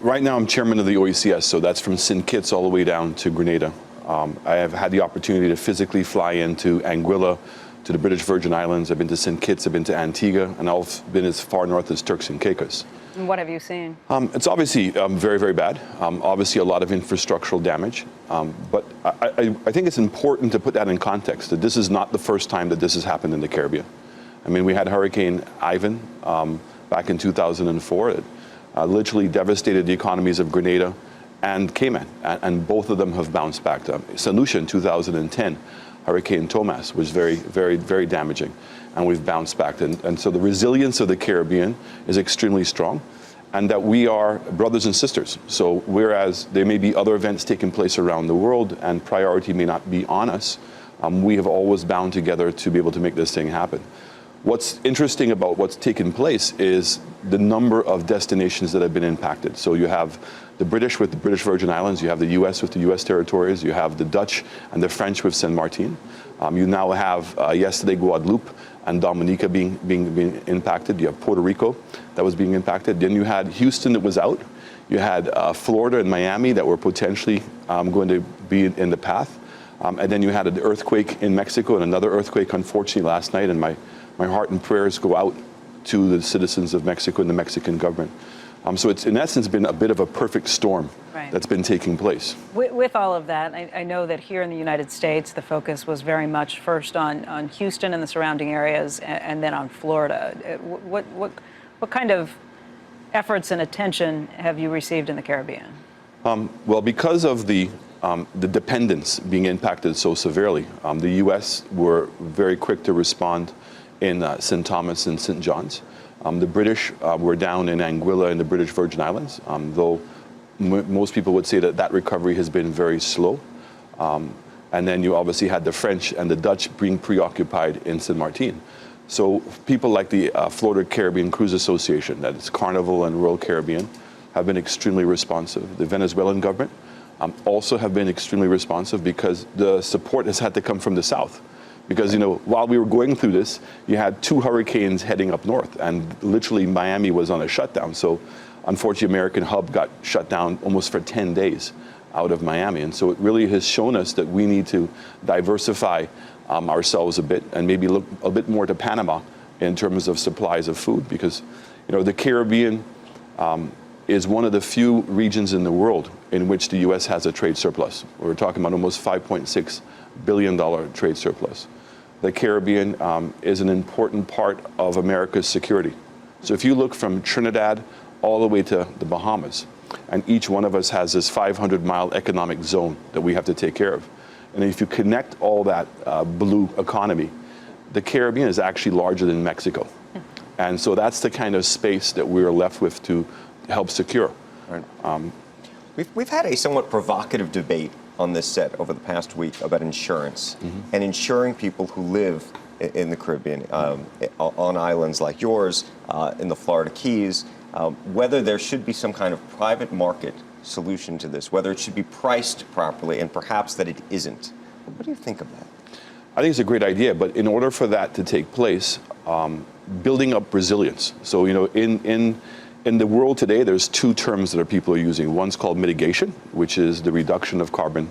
Right now, I'm chairman of the OECS, so that's from St. Kitts all the way down to Grenada. I have had the opportunity to physically fly into Anguilla, to the British Virgin Islands. I've been to St. Kitts, I've been to Antigua, and I've been as far north as Turks and Caicos. And what have you seen? It's obviously very, very bad. Obviously, a lot of infrastructural damage. But I think it's important to put that in context, that this is not the first time that this has happened in the Caribbean. I mean, we had Hurricane Ivan back in 2004. It literally devastated the economies of Grenada and Cayman, and both of them have bounced back. Saint Lucia in 2010, Hurricane Thomas was very, very, very damaging, and we've bounced back. And so the resilience of the Caribbean is extremely strong, and that we are brothers and sisters. So whereas there may be other events taking place around the world and priority may not be on us, we have always bound together to be able to make this thing happen. What's interesting about what's taken place is the number of destinations that have been impacted. So you have the British with the British Virgin Islands, you have the US with the US territories, you have the Dutch and the French with Saint Martin. You now have yesterday Guadeloupe and Dominica being impacted. You have Puerto Rico that was being impacted. Then you had Houston that was out. You had Florida and Miami that were potentially going to be in the path. And then you had an earthquake in Mexico and another earthquake, unfortunately, last night. And my heart and prayers go out to the citizens of Mexico and the Mexican government. So it's, in essence, been a bit of a perfect storm that's been taking place. With all of that, I know that here in the United States, the focus was very much first on Houston and the surrounding areas, and then on Florida. What kind of efforts and attention have you received in the Caribbean? Well, because of the dependence being impacted so severely, the U.S. were very quick to respond in St. Thomas and St. John's. The British were down in Anguilla and the British Virgin Islands, though most people would say that recovery has been very slow. And then you obviously had the French and the Dutch being preoccupied in Saint Martin. So people like the Florida Caribbean Cruise Association, that is Carnival and Royal Caribbean, have been extremely responsive. The Venezuelan government also have been extremely responsive, because the support has had to come from the south. Because, you know, while we were going through this, you had 2 hurricanes heading up north, and literally Miami was on a shutdown. So unfortunately, American Hub got shut down almost for 10 days out of Miami. And so it really has shown us that we need to diversify ourselves a bit, and maybe look a bit more to Panama in terms of supplies of food, because, you know, the Caribbean is one of the few regions in the world in which the U.S. has a trade surplus. We're talking about almost $5.6 billion trade surplus. The Caribbean is an important part of America's security. So if you look from Trinidad all the way to the Bahamas, and each one of us has this 500-mile economic zone that we have to take care of. And if you connect all that blue economy, the Caribbean is actually larger than Mexico. And so that's the kind of space that we're left with to help secure. Right. We've had a somewhat provocative debate on this set over the past week about insurance and insuring people who live in the Caribbean, on islands like yours, in the Florida Keys, whether there should be some kind of private market solution to this, whether it should be priced properly, and perhaps that it isn't. What do you think of that? I think it's a great idea, but in order for that to take place, building up resilience. So, you know, in the world today, there's 2 terms that people are using. One's called mitigation, which is the reduction of carbon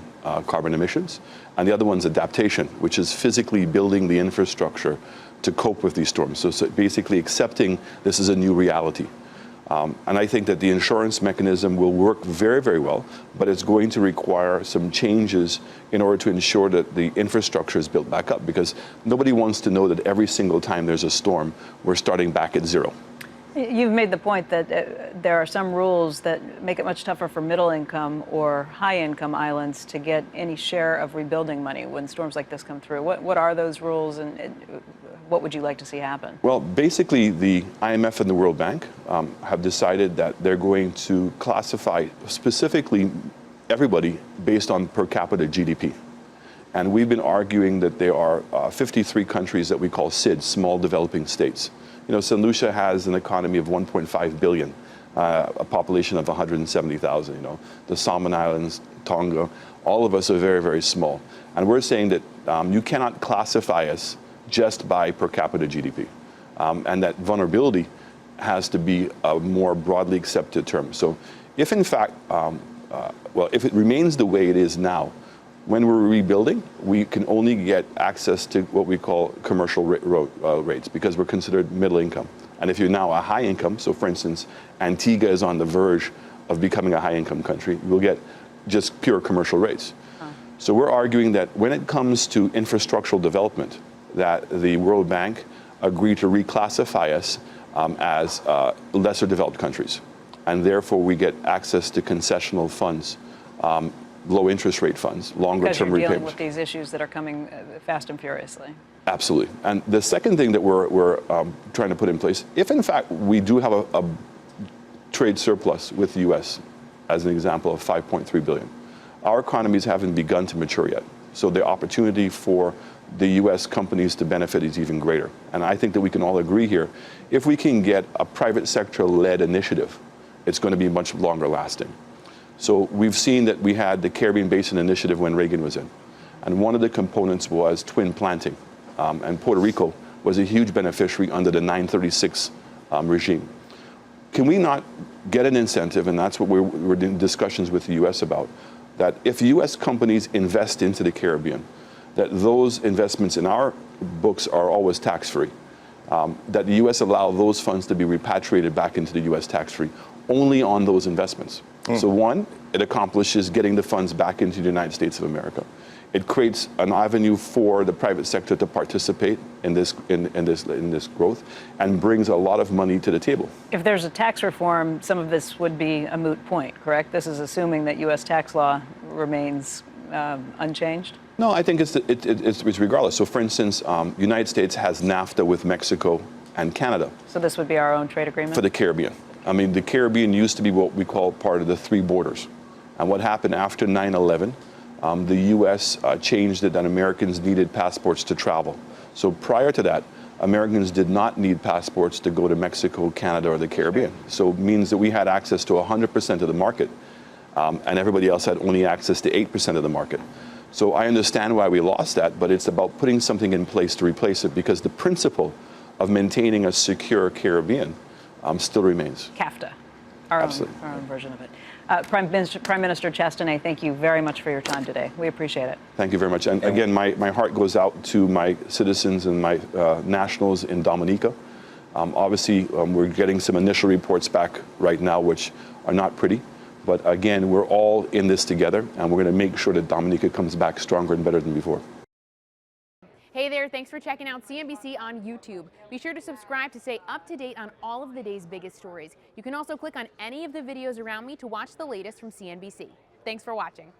emissions, and the other one's adaptation, which is physically building the infrastructure to cope with these storms. So basically accepting this is a new reality. And I think that the insurance mechanism will work very, very well, but it's going to require some changes in order to ensure that the infrastructure is built back up, because nobody wants to know that every single time there's a storm, we're starting back at zero. You've made the point that there are some rules that make it much tougher for middle-income or high-income islands to get any share of rebuilding money when storms like this come through. What are those rules, and what would you like to see happen? Well, basically, the IMF and the World Bank have decided that they're going to classify specifically everybody based on per capita GDP. And we've been arguing that there are 53 countries that we call SIDS, small developing states. You know, Saint Lucia has an economy of 1.5 billion, a population of 170,000. You know, the Solomon Islands, Tonga, all of us are very, very small. And we're saying that you cannot classify us just by per capita GDP, and that vulnerability has to be a more broadly accepted term. So If in fact, well, if it remains the way it is now, when we're rebuilding, we can only get access to what we call commercial rates because we're considered middle income. And if you're now a high income, so for instance, Antigua is on the verge of becoming a high income country, we'll get just pure commercial rates. So we're arguing that when it comes to infrastructural development, that the World Bank agreed to reclassify us as lesser developed countries. And therefore we get access to concessional funds, low interest rate funds, longer term repayments. Because you're dealing with these issues that are coming fast and furiously. Absolutely. And the second thing that we're trying to put in place, if in fact we do have a trade surplus with the US, as an example of 5.3 billion, our economies haven't begun to mature yet. So the opportunity for the US companies to benefit is even greater. And I think that we can all agree here, if we can get a private sector-led initiative, it's going to be much longer lasting. So we've seen that we had the Caribbean Basin Initiative when Reagan was in. And one of the components was twin planting. And Puerto Rico was a huge beneficiary under the 936 regime. Can we not get an incentive, and that's what we're in discussions with the US about, that if US companies invest into the Caribbean, that those investments in our books are always tax-free, that the US allow those funds to be repatriated back into the US tax-free, only on those investments. So one, it accomplishes getting the funds back into the United States of America. It creates an avenue for the private sector to participate in this growth and brings a lot of money to the table. If there's a tax reform, some of this would be a moot point, correct? This is assuming that U.S. tax law remains unchanged? No, I think it's regardless. So for instance, United States has NAFTA with Mexico and Canada. So this would be our own trade agreement? For the Caribbean. I mean, the Caribbean used to be what we call part of the three borders. And what happened after 9/11, the U.S. changed it that Americans needed passports to travel. So prior to that, Americans did not need passports to go to Mexico, Canada, or the Caribbean. So it means that we had access to 100% of the market, and everybody else had only access to 8% of the market. So I understand why we lost that, but it's about putting something in place to replace it, because the principle of maintaining a secure Caribbean still remains. CAFTA, our own version of it. Prime Minister Chastanet, thank you very much for your time today. We appreciate it. Thank you very much. And again, my heart goes out to my citizens and my nationals in Dominica. Obviously, we're getting some initial reports back right now, which are not pretty. But again, we're all in this together, and we're going to make sure that Dominica comes back stronger and better than before. Hey there, thanks for checking out CNBC on YouTube. Be sure to subscribe to stay up to date on all of the day's biggest stories. You can also click on any of the videos around me to watch the latest from CNBC. Thanks for watching.